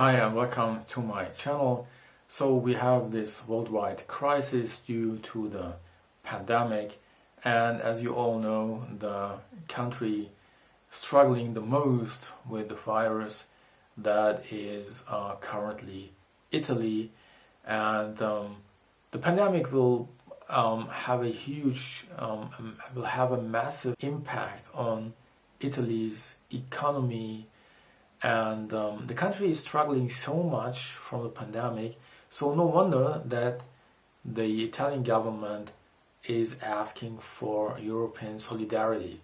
Hi and welcome to my channel. So we have this worldwide crisis due to the pandemic, and as you all know, the country struggling the most with the virus, that is currently Italy. And the pandemic will have a massive impact on Italy's economy, and the country is struggling so much from the pandemic, so no wonder that the Italian government is asking for European solidarity.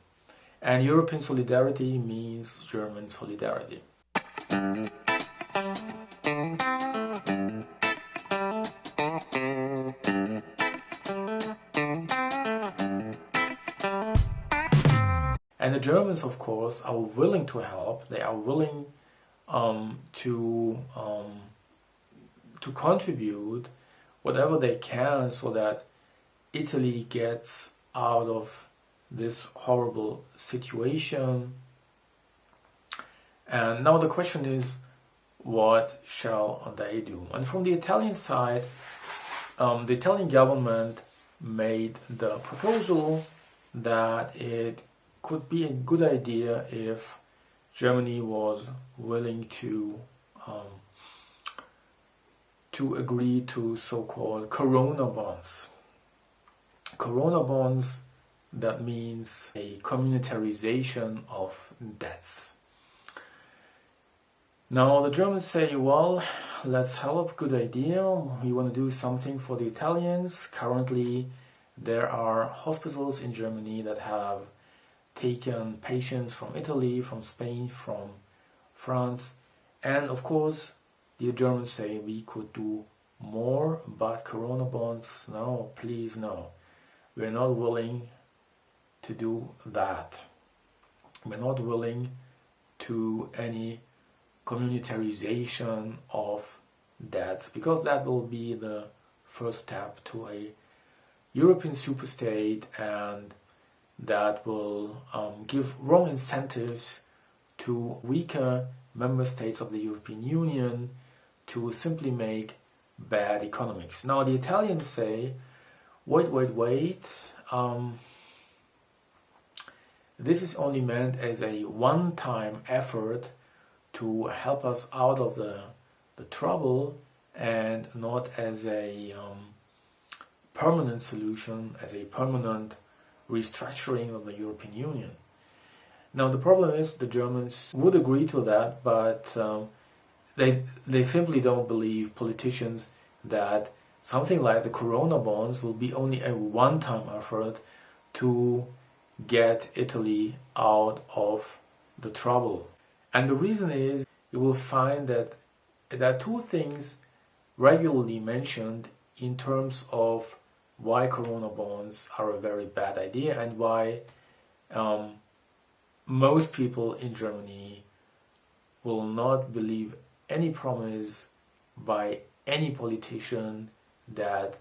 And European solidarity means German solidarity. And the Germans, of course, are willing to help. They are willing to contribute whatever they can so that Italy gets out of this horrible situation. And now the question is, what shall they do? And from the Italian side, the Italian government made the proposal that it could be a good idea if Germany was willing to agree to so-called Corona bonds. Corona bonds, that means a communitarization of debts. Now the Germans say, well, let's help, good idea, we want to do something for the Italians. Currently there are hospitals in Germany that have taken patients from Italy, from Spain, from France, and of course the Germans say we could do more, but Corona bonds, no, please no. We're not willing to do that. We're not willing to any communitarization of debts, because that will be the first step to a European superstate, and that will give wrong incentives to weaker member states of the European Union to simply make bad economics. Now the Italians say, wait, this is only meant as a one-time effort to help us out of the trouble, and not as a permanent solution, as a permanent restructuring of the European Union. Now the problem is the Germans would agree to that, but they simply don't believe, politicians, that something like the Corona bonds will be only a one-time effort to get Italy out of the trouble. And the reason is, you will find that there are two things regularly mentioned in terms of why Corona bonds are a very bad idea, and why most people in Germany will not believe any promise by any politician that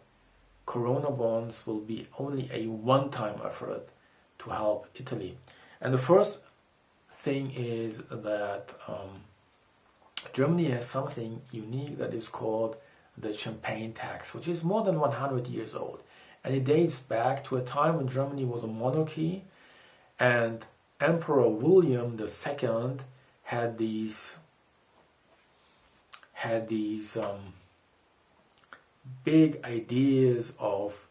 Corona bonds will be only a one-time effort to help Italy. And the first thing is that Germany has something unique that is called the champagne tax, which is more than 100 years old, and it dates back to a time when Germany was a monarchy, and Emperor William II had these big ideas of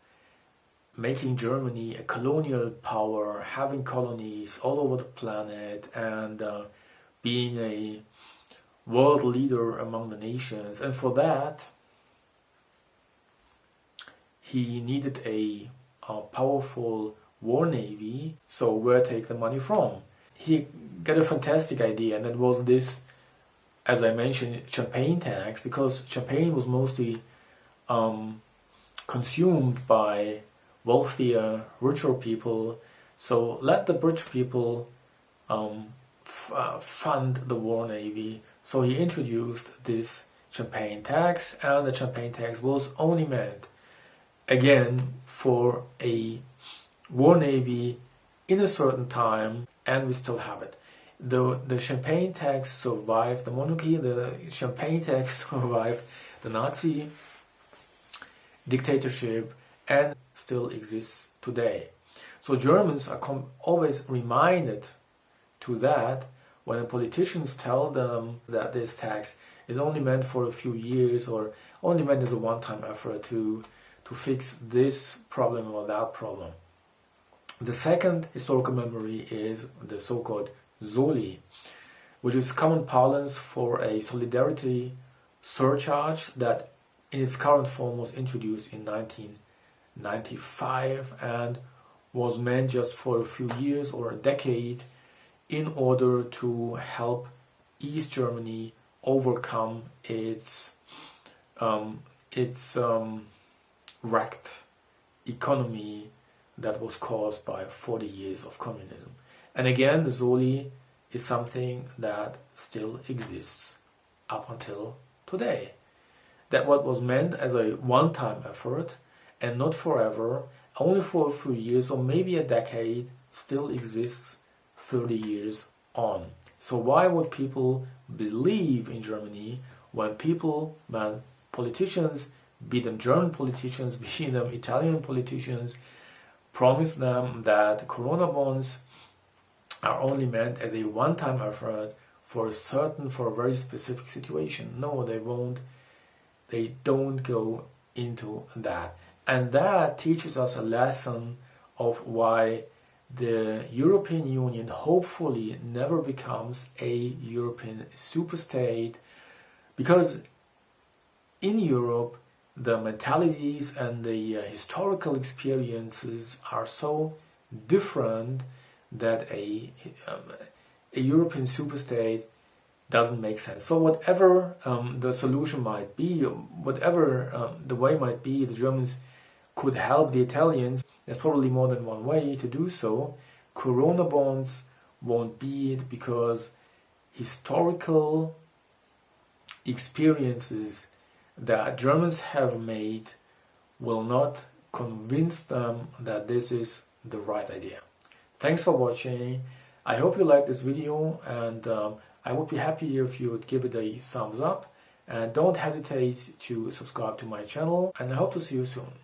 making Germany a colonial power, having colonies all over the planet, and being a world leader among the nations. And for that he needed a powerful war navy. So where take the money from? He got a fantastic idea, and that was this, as I mentioned, champagne tax, because champagne was mostly consumed by wealthier, richer people. So let the rich people fund the war navy. So he introduced this champagne tax, and the champagne tax was only meant, again, for a war navy in a certain time, and we still have it. the champagne tax survived the monarchy, the champagne tax survived the Nazi dictatorship, and still exists today. So Germans are always reminded to that when the politicians tell them that this tax is only meant for a few years or only meant as a one-time effort to fix this problem or that problem. The second historical memory is the so-called Soli, which is common parlance for a solidarity surcharge that in its current form was introduced in 1995 and was meant just for a few years or a decade in order to help East Germany overcome its wrecked economy that was caused by 40 years of communism. And again, the Soli is something that still exists up until today. That what was meant as a one-time effort and not forever, only for a few years or maybe a decade, still exists 30 years on. So why would people believe in Germany when politicians, be them German politicians, be them Italian politicians, promise them that Corona bonds are only meant as a one-time effort for a very specific situation? No, they won't. They don't go into that. And that teaches us a lesson of why the European Union hopefully never becomes a European superstate, because in Europe the mentalities and the historical experiences are so different that a European superstate doesn't make sense. So whatever the solution might be, whatever the way might be, the Germans could help the Italians. There's probably more than one way to do so. Corona bonds won't be it, because historical experiences that Germans have made will not convince them that this is the right idea. Thanks for watching. I hope you liked this video, and I would be happy if you would give it a thumbs up, and don't hesitate to subscribe to my channel, and I hope to see you soon.